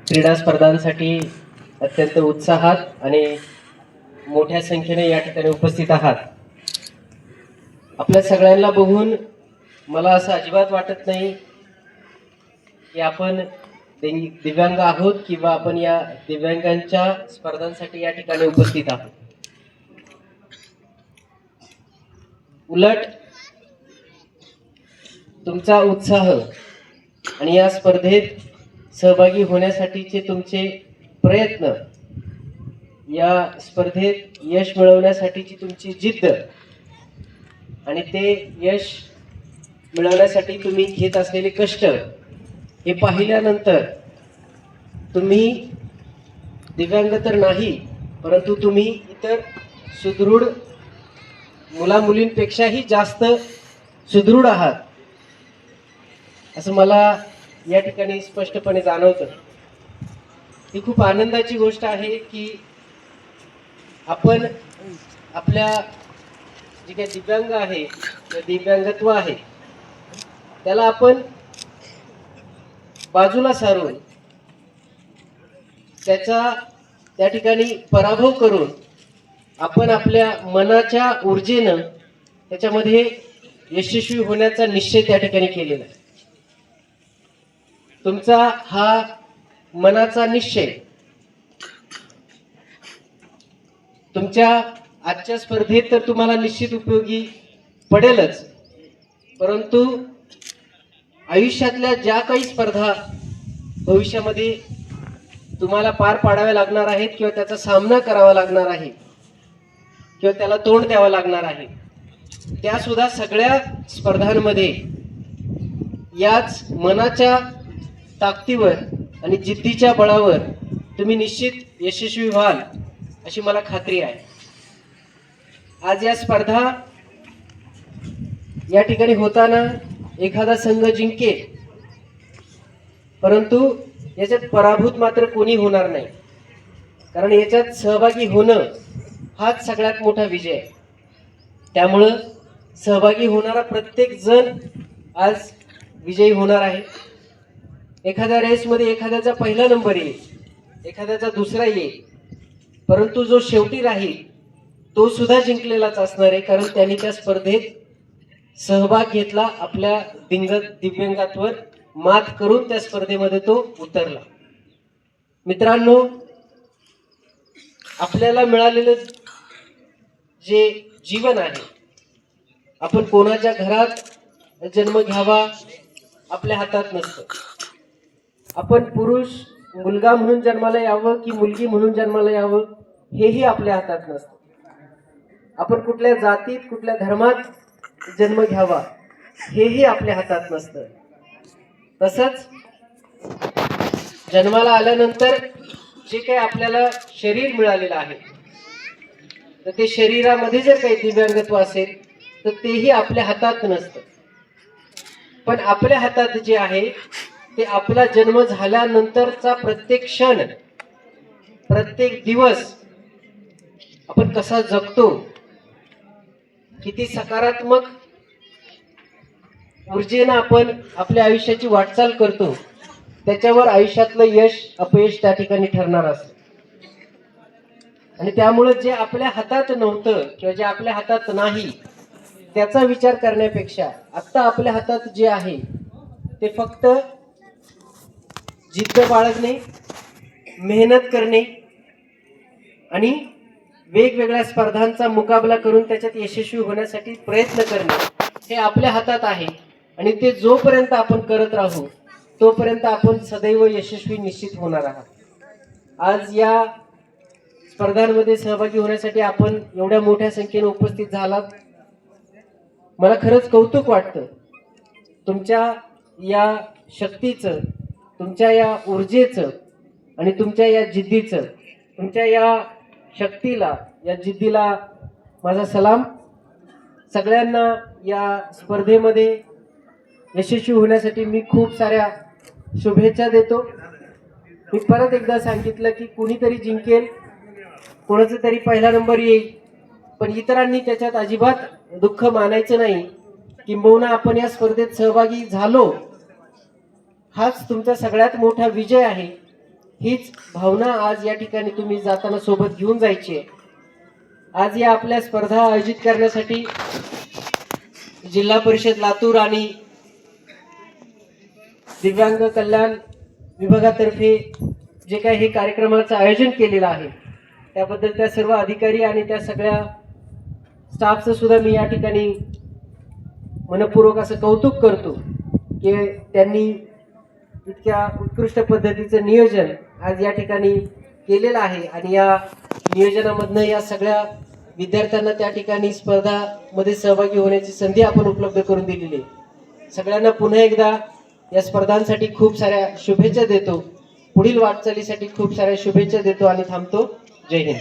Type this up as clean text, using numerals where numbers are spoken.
क्रीडा स्पर्धांसाठी अत्यंत उत्साहात आणि मोठ्या संख्येने या ठिकाणी उपस्थित आहात। आपल्या सगळ्यांना बघून मला असं अजिबात वाटत नाही की आपण दिव्यांग आहोत किंवा आपण या दिव्यांगांच्या स्पर्धांसाठी या ठिकाणी उपस्थित आहोत। उलट तुमचा उत्साह आणि या स्पर्धेत सहभागी होण्यासाठीचे तुमचे प्रयत्न, या स्पर्धेत यश मिळवण्यासाठीची तुमची जिद्द आणि ते यश मिळवण्यासाठी तुम्ही घेत असलेले कष्ट हे पाहिल्यानंतर तुम्ही दिव्यांग तर नाही, परंतु तुम्ही इतर सुदृढ मुलामुलींपेक्षाही जास्त सुदृढ आहात असं मला या ठिकाणी स्पष्टपणे जाणवतं। ही खूप आनंदाची गोष्ट आहे की आपण आपल्या जे काही दिव्यांग आहे, दिव्यांगत्व आहे, त्याला आपण बाजूला सारून त्याचा त्या ठिकाणी पराभव करून आपण आपल्या मनाच्या ऊर्जेनं त्याच्यामध्ये यशस्वी होण्याचा निश्चय त्या ठिकाणी केलेला आहे। तुमचा हा मनाचा निश्चय तुमच्या आजच्या स्पर्धेत तर तुम्हाला निश्चित उपयोगी पडेलच, परंतु आयुष्यातल्या ज्या काही स्पर्धा भविष्यामध्ये तुम्हाला पार पाडाव्या लागणार आहेत किंवा त्याचा सामना करावा लागणार आहे किंवा त्याला तोंड द्यावं लागणार आहे, त्या सुद्धा सगळ्या स्पर्धांमध्ये याच मनाच्या ताकदीवर आणि जिद्दीच्या बळावर तुम्ही निश्चित यशस्वी व्हाल अशी मला खात्री आहे। आज या स्पर्धा या ठिकाणी होताना एखादा संघ जिंकेल, परंतु याच्यात पराभूत मात्र कोणी होणार नाही, कारण याच्यात सहभागी होणं हाच सगळ्यात मोठा विजय आहे। त्यामुळं सहभागी होणारा प्रत्येक जण आज विजयी होणार आहे। एखाद्या रेसमध्ये एखाद्याचा पहिला नंबर येईल, एखाद्याचा दुसरा येईल, परंतु जो शेवटी राहील तो सुद्धा जिंकलेलाच असणार आहे, कारण त्यांनी त्या स्पर्धेत सहभाग घेतला, आपल्या दिव्यांगात्वावर मात करून त्या स्पर्धेमध्ये तो उतरला। मित्रांनो, आपल्याला मिळालेलं जे जीवन आहे, आपण कोणाच्या घरात जन्म घ्यावा आपल्या हातात नसतं। आपण पुरुष मुलगा म्हणून जन्माला यावं की मुलगी म्हणून जन्माला यावं हेही आपल्या हातात नसतं। आपण कुठल्या जातीत कुठल्या धर्मात जन्म घ्यावा हेही आपल्या हातात नसतं। तसंच जन्माला आल्यानंतर जे काही आपल्याला शरीर मिळालेलं आहे, तर ते शरीरामध्ये जर काही दिव्यांगत्व असेल तर तेही आपल्या हातात नसतं। पण आपल्या हातात जे आहे ते आपला जन्म झाल्यानंतरचा प्रत्येक क्षण, प्रत्येक दिवस आपण कसा जगतो, किती सकारात्मक ऊर्जेनं आपण आपल्या आयुष्याची वाटचाल करतो, त्याच्यावर आयुष्यातलं यश अपयश त्या ठिकाणी ठरणार असतं। आणि त्यामुळे जे आपल्या हातात नव्हतं किंवा जे आपल्या हातात नाही त्याचा विचार करण्यापेक्षा आता आपल्या हातात जे आहे ते फक्त जिद्द बाळगणे, मेहनत करणे आणि वेगवेगळ्या स्पर्धांचा मुकाबला करून त्याच्यात यशस्वी होण्यासाठी प्रयत्न करणे हे आपल्या हातात आहे। आणि ते जोपर्यंत आपण करत राहू तोपर्यंत आपण सदैव यशस्वी निश्चित होणार आहात। आज या स्पर्धांमध्ये सहभागी होण्यासाठी आपण एवढ्या मोठ्या संख्येने उपस्थित झालात, मला खरंच कौतुक वाटतं। तुमच्या या शक्तीचं, तुमच्या या ऊर्जेचं आणि तुमच्या या जिद्दीचं, तुमच्या या शक्तीला, या जिद्दीला माझा सलाम। सगळ्यांना या स्पर्धेमध्ये यशस्वी होण्यासाठी मी खूप साऱ्या शुभेच्छा देतो। मी परत एकदा सांगितलं की कुणीतरी जिंकेल, कोणाचा तरी पहिला नंबर येईल, पण इतरांनी त्याच्यात अजिबात दुःख मानायचं नाही। किंबहुना आपण या स्पर्धेत सहभागी झालो हाच तुमचा सगळ्यात मोठा विजय आहे। हीच भावना आज या ठिकाणी तुम्ही जाताना सोबत घेऊन जायची आहे. आज या आपल्या स्पर्धा आयोजित करण्यासाठी जिल्हा परिषद लातूर आणि दिव्यांग कल्याण विभागातर्फे जे काही हे कार्यक्रमाचं आयोजन केलेलं आहे त्याबद्दल त्या सर्व अधिकारी आणि त्या सगळ्या स्टाफचं सुद्धा मी या ठिकाणी मनपूर्वक असं कौतुक करतो की त्यांनी इतक्या उत्कृष्ट पद्धतीचं नियोजन आज या ठिकाणी केलेलं आहे आणि या नियोजनामधनं या सगळ्या विद्यार्थ्यांना त्या ठिकाणी स्पर्धामध्ये सहभागी होण्याची संधी आपण उपलब्ध करून दिलेली आहे. सगळ्यांना पुन्हा एकदा या स्पर्धांसाठी खूप साऱ्या शुभेच्छा देतो. पुढील वाटचालीसाठी खूप साऱ्या शुभेच्छा देतो आणि थांबतो. जय हिंद.